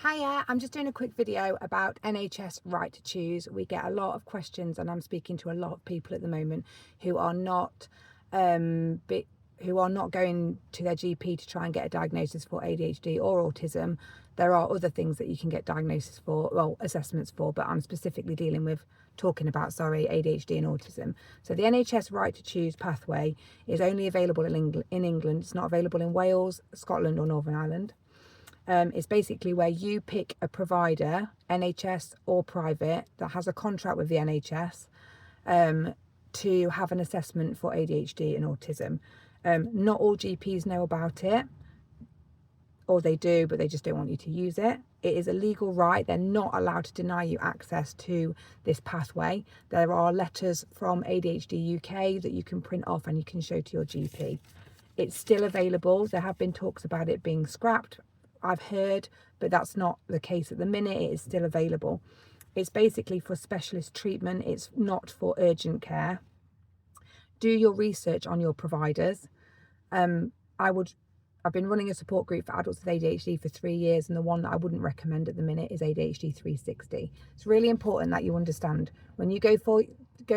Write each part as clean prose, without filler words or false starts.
Hiya, I'm just doing a quick video about NHS right to choose. We get a lot of questions and I'm speaking to a lot of people at the moment who are not going to their GP to try and get a diagnosis for ADHD or autism. There are other things that you can get diagnosis for, well, assessments for, but I'm specifically talking about ADHD and autism. So the NHS right to choose pathway is only available in England. It's not available in Wales, Scotland or Northern Ireland. It's basically where you pick a provider, NHS or private, that has a contract with the NHS to have an assessment for ADHD and autism. Not all GPs know about it, or they do, but they just don't want you to use it. It is a legal right. They're not allowed to deny you access to this pathway. There are letters from ADHD UK that you can print off and you can show to your GP. It's still available. There have been talks about it being scrapped, I've heard, but that's not the case at the minute. It is still available. It's basically for specialist treatment. It's not for urgent care. Do your research on your providers. I've been running a support group for adults with ADHD for 3 years, and the one that I wouldn't recommend at the minute is ADHD 360. It's really important that you understand when you go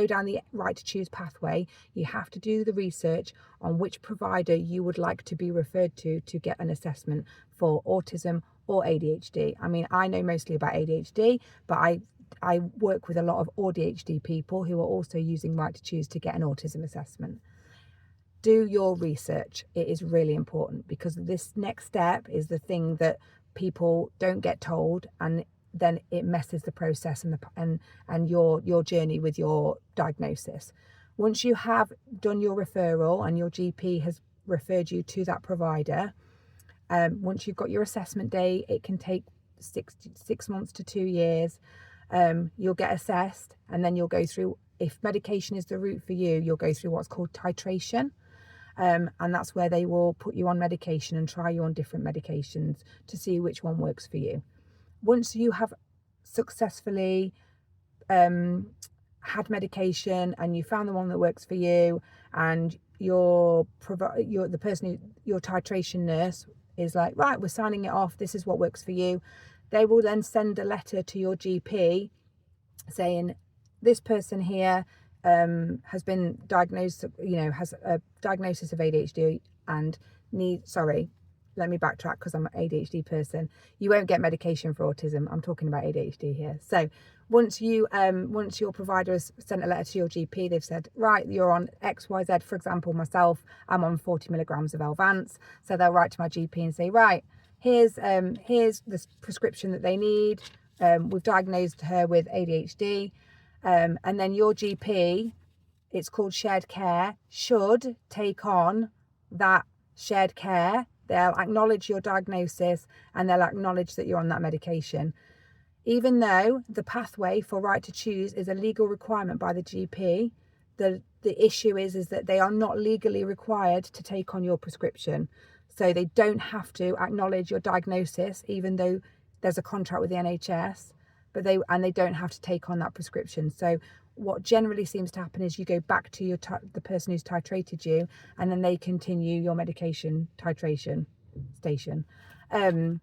down the right to choose pathway, you have to do the research on which provider you would like to be referred to get an assessment for autism or ADHD. I mean, I know mostly about ADHD, but I work with a lot of ADHD people who are also using right to choose to get an autism assessment. Do your research. It is really important, because this next step is the thing that people don't get told, and then it messes the process and your journey with your diagnosis. Once you have done your referral and your GP has referred you to that provider, once you've got your assessment date, it can take 6 months to 2 years. You'll get assessed, and then you'll go through, if medication is the route for you, you'll go through what's called titration. And that's where they will put you on medication and try you on different medications to see which one works for you. Once you have successfully had medication and you found the one that works for you, and your titration nurse is like, right, we're signing it off, this is what works for you, they will then send a letter to your GP saying, this person here has been diagnosed, has a diagnosis of ADHD and let me backtrack because I'm an ADHD person. You won't get medication for autism. I'm talking about ADHD here. So once your provider has sent a letter to your GP, they've said, right, you're on XYZ. For example, myself, I'm on 40 milligrams of Elvance. So they'll write to my GP and say, right, here's this prescription that they need. We've diagnosed her with ADHD. And then your GP, it's called shared care, should take on that shared care. They'll acknowledge your diagnosis and they'll acknowledge that you're on that medication. Even though the pathway for right to choose is a legal requirement by the GP, the issue is that they are not legally required to take on your prescription. So they don't have to acknowledge your diagnosis, even though there's a contract with the NHS, but they don't have to take on that prescription. So what generally seems to happen is you go back to the person who's titrated you, and then they continue your medication titration station. The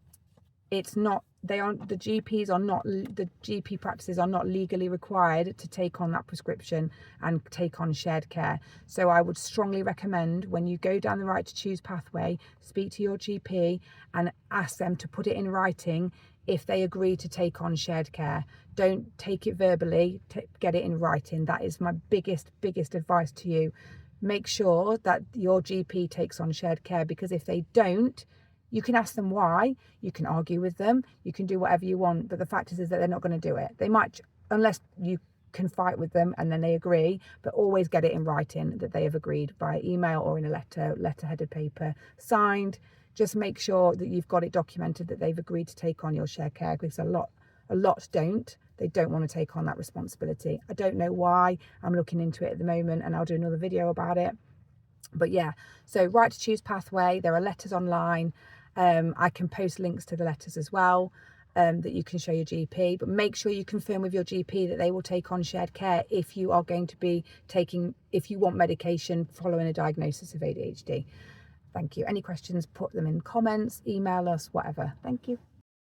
GP practices are not legally required to take on that prescription and take on shared care. So I would strongly recommend, when you go down the right to choose pathway, speak to your GP and ask them to put it in writing if they agree to take on shared care. Don't take it verbally, get it in writing. That is my biggest advice to you. Make sure that your GP takes on shared care, because if they don't, you can ask them why, you can argue with them, you can do whatever you want, but the fact is that they're not going to do it. They might, unless you can fight with them and then they agree, but always get it in writing that they have agreed by email or in a letter-headed paper, signed. Just make sure that you've got it documented that they've agreed to take on your shared care, because a lot don't. They don't want to take on that responsibility. I don't know why. I'm looking into it at the moment and I'll do another video about it. But yeah, so right to choose pathway, there are letters online. I can post links to the letters as well, that you can show your GP, but make sure you confirm with your GP that they will take on shared care if you are going to be if you want medication following a diagnosis of ADHD. Thank you. Any questions, put them in comments, email us, whatever. Thank you.